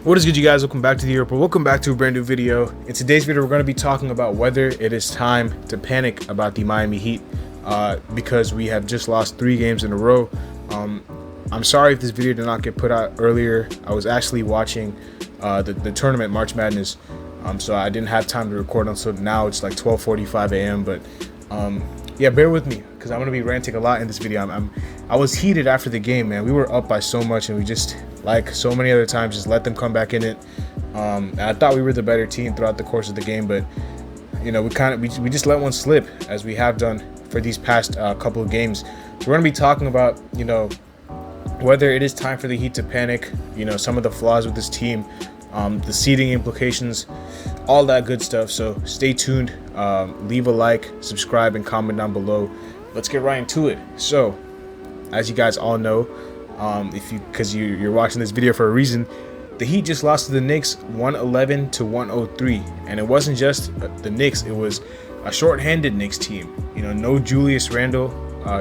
What is good, you guys? Welcome back to the airport. Welcome back to a brand new video. In today's video, we're going to be talking about whether it is time to panic about the Miami Heat because we have just lost 3 games in a row. I'm sorry if this video did not get put out earlier. I was actually watching the tournament, March Madness, so I didn't have time to record until now. It's like 12:45 a.m. But yeah, bear with me because I'm going to be ranting a lot in this video. I was heated after the game, man. We were up by so much, and we just, like so many other times, just let them come back in it. And I thought we were the better team throughout the course of the game, but you know, we just let one slip, as we have done for these past couple of games. So we're gonna be talking about, you know, whether it is time for the Heat to panic, you know, some of the flaws with this team, the seeding implications, all that good stuff. So stay tuned, leave a like, subscribe, and comment down below. Let's get right into it. So as you guys all know, because you're watching this video for a reason, the Heat just lost to the Knicks 111-103, and it wasn't just the Knicks, it was a shorthanded Knicks team. You know, no Julius Randle,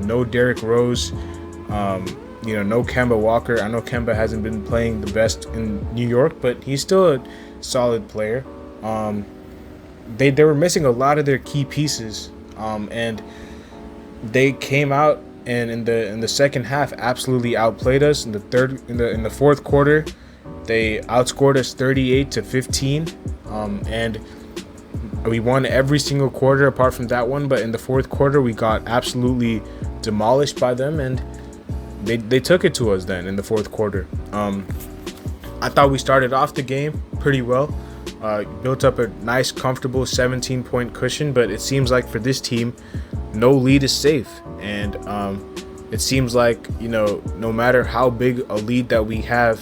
no Derrick Rose, you know, no Kemba Walker. I know Kemba hasn't been playing the best in New York, but he's still a solid player. They were missing a lot of their key pieces, and they came out and in the second half absolutely outplayed us. In the fourth quarter, they outscored us 38-15, and we won every single quarter apart from that one. But in the fourth quarter, we got absolutely demolished by them, and they took it to us then in the fourth quarter. I thought we started off the game pretty well, built up a nice, comfortable 17-point cushion, but it seems like for this team, no lead is safe. And it seems like, you know, no matter how big a lead that we have,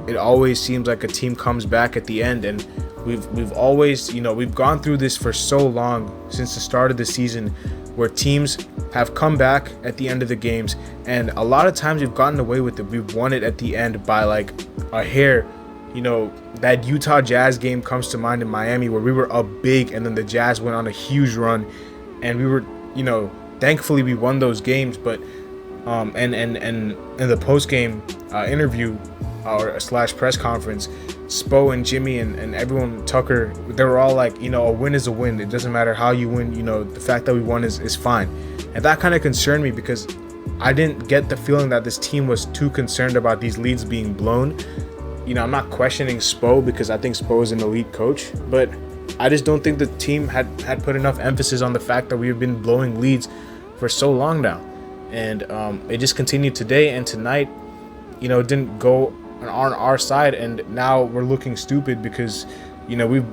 it always seems like a team comes back at the end. And we've always, you know, we've gone through this for so long since the start of the season, where teams have come back at the end of the games, and a lot of times we've gotten away with it. We've won it at the end by like a hair. You know, that Utah Jazz game comes to mind in Miami, where we were up big and then the Jazz went on a huge run, and we were, you know, thankfully we won those games. But and in the post-game interview or slash press conference, Spo and Jimmy and everyone, Tucker, they were all like, you know, a win is a win. It doesn't matter how you win. You know, the fact that we won is fine. And that kind of concerned me, because I didn't get the feeling that this team was too concerned about these leads being blown. You know, I'm not questioning Spo, because I think Spo is an elite coach, but I just don't think the team had put enough emphasis on the fact that we have been blowing leads for so long now. And it just continued today and tonight. You know, it didn't go on our side, and now we're looking stupid because, you know, we've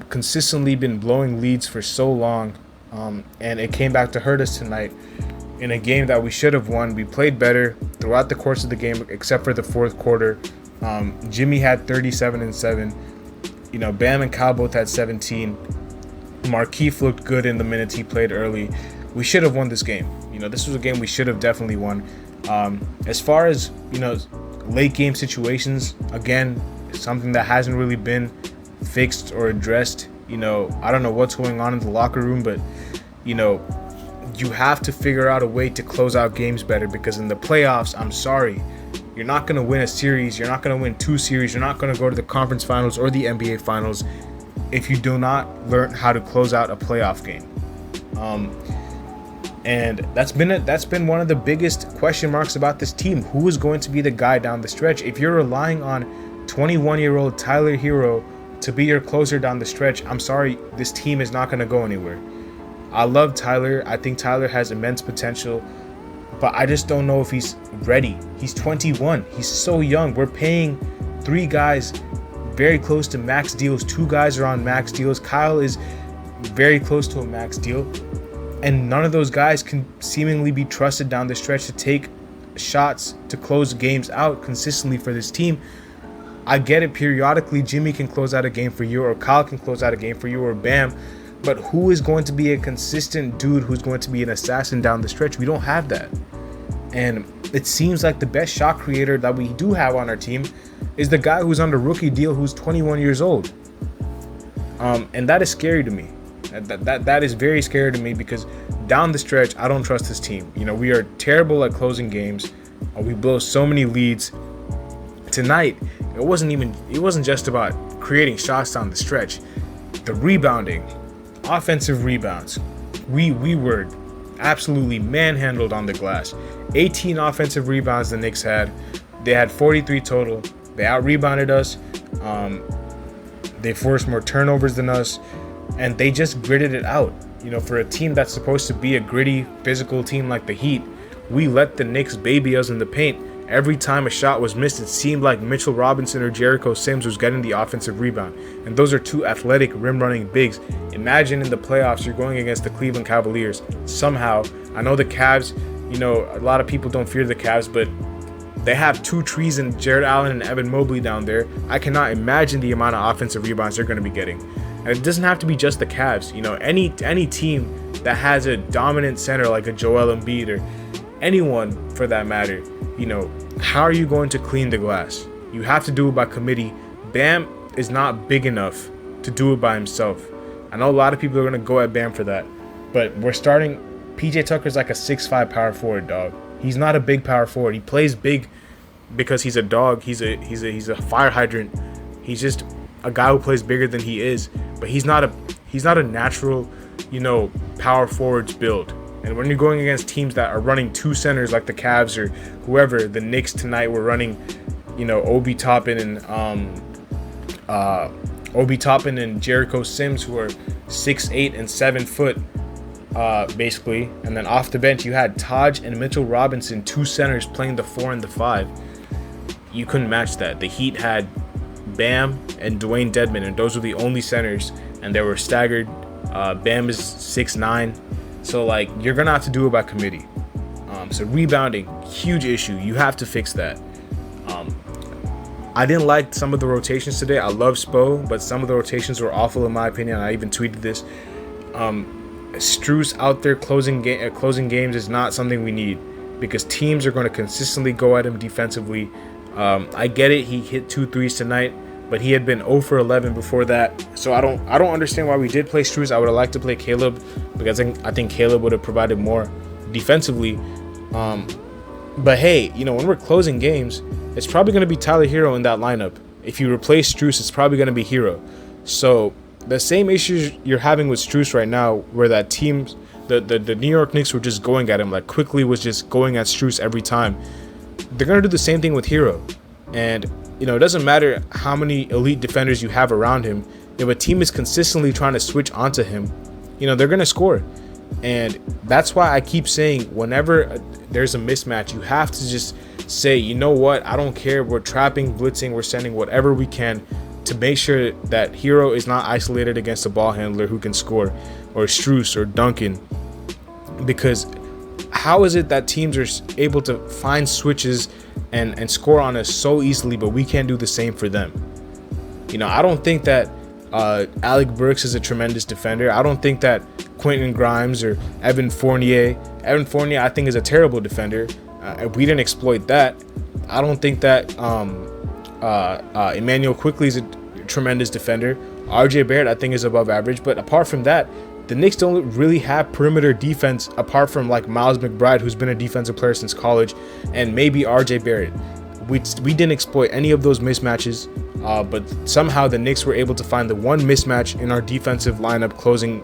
consistently been blowing leads for so long, and it came back to hurt us tonight in a game that we should have won. We played better throughout the course of the game, except for the fourth quarter. Jimmy had 37 and 7. You know, Bam and Kyle both had 17. Markieff looked good in the minutes he played early. We should have won this game. You know, this was a game we should have definitely won. As far as, you know, late game situations, again, something that hasn't really been fixed or addressed. You know, I don't know what's going on in the locker room, but, you know, you have to figure out a way to close out games better, because in the playoffs, I'm sorry, you're not going to win a series, you're not going to win 2 series, you're not going to go to the conference finals or the NBA finals if you do not learn how to close out a playoff game. And that's been one of the biggest question marks about this team. Who is going to be the guy down the stretch? If you're relying on 21-year-old Tyler Hero to be your closer down the stretch, I'm sorry, this team is not going to go anywhere. I love Tyler. I think Tyler has immense potential, but I just don't know if he's ready. He's 21. He's so young. We're paying 3 guys very close to max deals. 2 guys are on max deals. Kyle is very close to a max deal. And none of those guys can seemingly be trusted down the stretch to take shots to close games out consistently for this team. I get it, periodically Jimmy can close out a game for you, or Kyle can close out a game for you, or Bam. But who is going to be a consistent dude who's going to be an assassin down the stretch? We don't have that. And it seems like the best shot creator that we do have on our team is the guy who's on the rookie deal, who's 21 years old. And that is scary to me. That is very scary to me, because down the stretch, I don't trust this team. You know, we are terrible at closing games. We blow so many leads. Tonight, it wasn't just about creating shots down the stretch. The rebounding, offensive rebounds, we were absolutely manhandled on the glass. 18 offensive rebounds the Knicks had. They had 43 total. They out-rebounded us. They forced more turnovers than us, and they just gritted it out. For a team that's supposed to be a gritty, physical team like the Heat, we let the Knicks baby us in the paint. Every time a shot was missed, it seemed like Mitchell Robinson or Jericho Sims was getting the offensive rebound. And those are two athletic, rim-running bigs. Imagine in the playoffs, you're going against the Cleveland Cavaliers. Somehow, I know the Cavs, a lot of people don't fear the Cavs, but they have two trees in Jared Allen and Evan Mobley down there. I cannot imagine the amount of offensive rebounds they're going to be getting. And it doesn't have to be just the Cavs. Any team that has a dominant center like a Joel Embiid or anyone for that matter, how are you going to clean the glass? You have to do it by committee. Bam is not big enough to do it by himself. I know a lot of people are going to go at Bam for that, but we're starting. PJ Tucker's like a 6'5" power forward, dog. He's not a big power forward. He plays big because he's a dog. He's a fire hydrant. He's just a guy who plays bigger than he is, but he's not a natural, power forwards build. And when you're going against teams that are running two centers like the Cavs or whoever, the Knicks tonight were running, Obi Toppin and Jericho Sims, who are 6'8" and 7 foot, basically. And then off the bench, you had Taj and Mitchell Robinson, two centers playing the 4 and the 5. You couldn't match that. The Heat had Bam and Dwayne Dedmon, and those were the only centers, and they were staggered. Bam is 6'9". So, you're going to have to do it by committee. So, rebounding, huge issue. You have to fix that. I didn't like some of the rotations today. I love Spo, but some of the rotations were awful in my opinion. I even tweeted this. Strus out there closing games is not something we need because teams are going to consistently go at him defensively. I get it. He hit 2 threes tonight, but he had been 0 for 11 before that. So I don't understand why we did play Strus. I would have liked to play Caleb because I think Caleb would have provided more defensively. But hey, when we're closing games, it's probably going to be Tyler Hero in that lineup. If you replace Strus, it's probably going to be Hero. So the same issues you're having with Strus right now, where that teams, the New York Knicks were just going at him, Quickly was just going at Strus every time. They're going to do the same thing with Hero. And, it doesn't matter how many elite defenders you have around him. If a team is consistently trying to switch onto him, they're going to score. And that's why I keep saying whenever there's a mismatch, you have to just say, you know what, I don't care. We're trapping, blitzing, we're sending whatever we can to make sure that Hero is not isolated against a ball handler who can score, or Strus or Duncan. Because how is it that teams are able to find switches and score on us so easily, but we can't do the same for them? I don't think that Alec Burks is a tremendous defender. I don't think that Quentin Grimes or Evan Fournier, I think, is a terrible defender. We didn't exploit that. I don't think that Emmanuel Quickley is a tremendous defender. RJ Barrett, I think, is above average. But apart from that, the Knicks don't really have perimeter defense apart from Miles McBride, who's been a defensive player since college, and maybe RJ Barrett. We didn't exploit any of those mismatches, but somehow the Knicks were able to find the one mismatch in our defensive lineup closing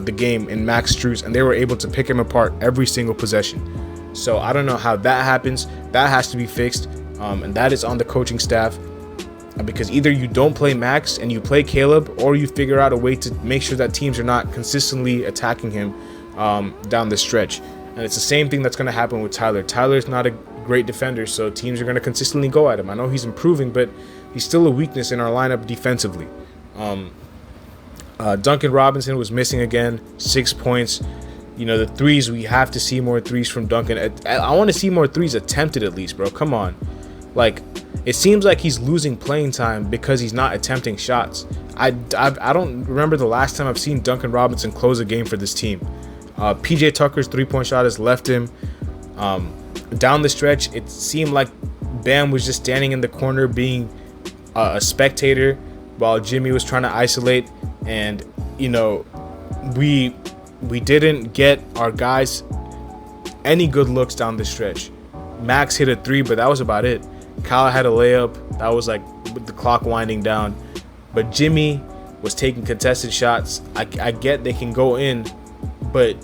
the game in Max Strus, and they were able to pick him apart every single possession. So I don't know how that happens. That has to be fixed, and that is on the coaching staff, because either you don't play Max and you play Caleb, or you figure out a way to make sure that teams are not consistently attacking him down the stretch. And it's the same thing that's going to happen with Tyler. Tyler's not a great defender, so teams are going to consistently go at him. I know he's improving, but he's still a weakness in our lineup defensively. Duncan Robinson was missing again, 6 points. The threes, we have to see more threes from Duncan. I want to see more threes attempted at least, bro. Come on. It seems like he's losing playing time because he's not attempting shots. I don't remember the last time I've seen Duncan Robinson close a game for this team. PJ Tucker's 3-point shot has left him. Down the stretch, it seemed like Bam was just standing in the corner being a spectator while Jimmy was trying to isolate. And, we didn't get our guys any good looks down the stretch. Max hit a 3, but that was about it. Kyle had a layup that was like with the clock winding down, but Jimmy was taking contested shots. I get they can go in, but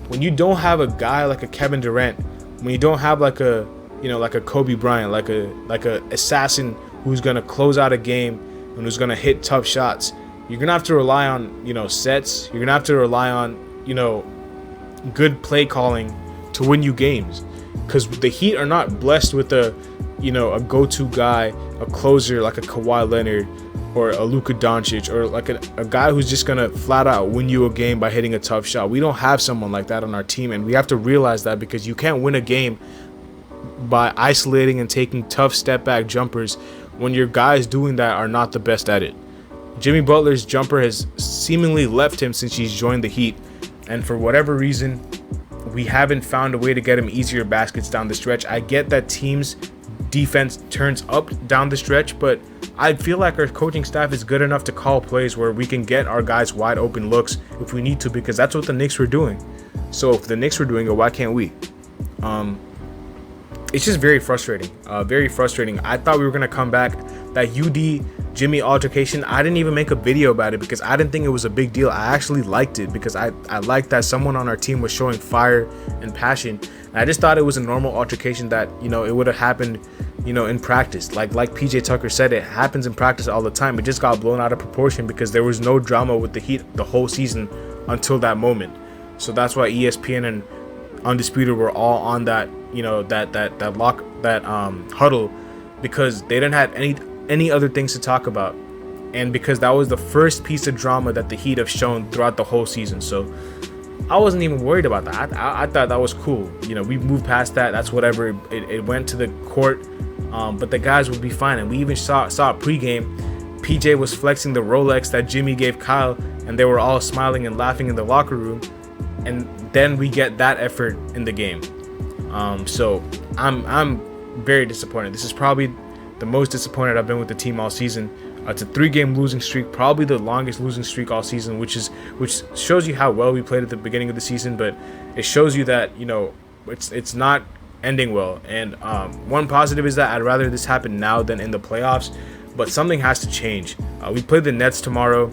when you don't have a guy like a Kevin Durant, when you don't have like a like a Kobe Bryant, like a assassin who's gonna close out a game and who's gonna hit tough shots, you're gonna have to rely on sets. You're gonna have to rely on good play calling to win you games, because the Heat are not blessed with a go-to guy, a closer like a Kawhi Leonard or a Luka Doncic, or like a guy who's just gonna flat out win you a game by hitting a tough shot. We don't have someone like that on our team, and we have to realize that, because you can't win a game by isolating and taking tough step back jumpers when your guys doing that are not the best at it. Jimmy Butler's jumper has seemingly left him since he's joined the Heat, and for whatever reason, we haven't found a way to get him easier baskets down the stretch. I get that teams' defense turns up down the stretch, but I feel like our coaching staff is good enough to call plays where we can get our guys wide open looks if we need to, because that's what the Knicks were doing. So if the Knicks were doing it, why can't we? It's just very frustrating. Very frustrating. I thought we were gonna come back. That UD Jimmy altercation, I didn't even make a video about it because I didn't think it was a big deal. I actually liked it because I liked that someone on our team was showing fire and passion. And I just thought it was a normal altercation that it would have happened in practice. Like PJ Tucker said, it happens in practice all the time. It just got blown out of proportion because there was no drama with the Heat the whole season until that moment. So that's why ESPN and Undisputed were all on that that huddle, because they didn't have any other things to talk about, and because that was the first piece of drama that the Heat have shown throughout the whole season. So I wasn't even worried about that. I thought that was cool. We moved past that. That's whatever. It went to the court, but the guys would be fine. And we even saw pregame. PJ was flexing the Rolex that Jimmy gave Kyle, and they were all smiling and laughing in the locker room. And then we get that effort in the game. So I'm very disappointed. This is probably the most disappointed I've been with the team all season. It's a 3-game losing streak, probably the longest losing streak all season, which shows you how well we played at the beginning of the season, but it shows you that it's not ending well. And one positive is that I'd rather this happen now than in the playoffs, but something has to change. We play the Nets tomorrow.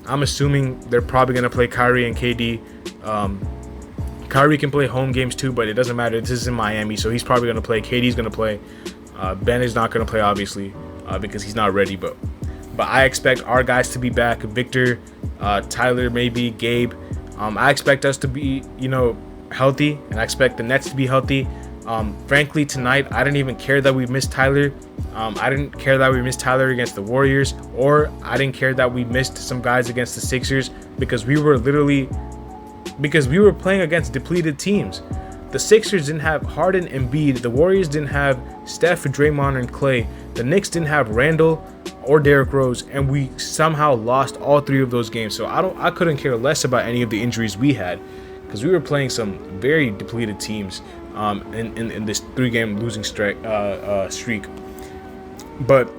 I'm assuming they're probably going to play Kyrie and KD. Kyrie can play home games too, but it doesn't matter. This is in Miami, so he's probably going to play. KD's going to play. Ben is not going to play, obviously, because he's not ready. But I expect our guys to be back. Victor, Tyler, maybe Gabe. I expect us to be, healthy, and I expect the Nets to be healthy. Frankly, tonight, I didn't even care that we missed Tyler. I didn't care that we missed Tyler against the Warriors, or I didn't care that we missed some guys against the Sixers, because we were playing against depleted teams. The Sixers didn't have Harden and Embiid. The Warriors didn't have Steph, Draymond, and Clay. The Knicks didn't have Randall or Derrick Rose, and we somehow lost all 3 of those games. So I couldn't care less about any of the injuries we had, because we were playing some very depleted teams in this 3-game losing streak. But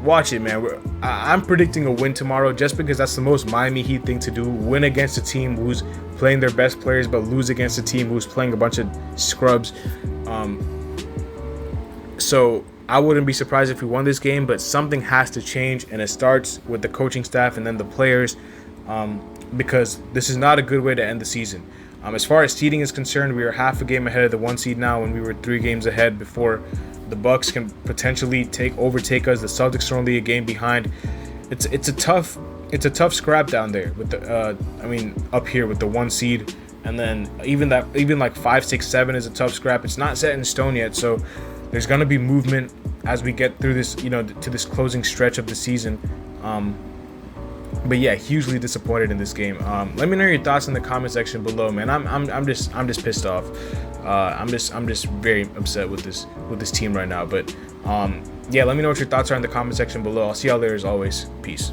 watch it, man. I'm predicting a win tomorrow, just because that's the most Miami Heat thing to do. Win against a team who's playing their best players, but lose against a team who's playing a bunch of scrubs. So I wouldn't be surprised if we won this game, but something has to change, and it starts with the coaching staff and then the players, because this is not a good way to end the season. As far as seeding is concerned, we are half a game ahead of the 1 seed now, when we were 3 games ahead before. The Bucks can potentially overtake us. The Celtics are only a game behind. It's a tough scrap down there with the up here with the 1 seed, and then even like 5, 6, 7 is a tough scrap. It's not set in stone yet, so there's gonna be movement as we get through this to this closing stretch of the season. But yeah, hugely disappointed in this game. Let me know your thoughts in the comment section below, man. I'm just pissed off. I'm just very upset with this team right now. But yeah, let me know what your thoughts are in the comment section below. I'll see y'all there as always. Peace.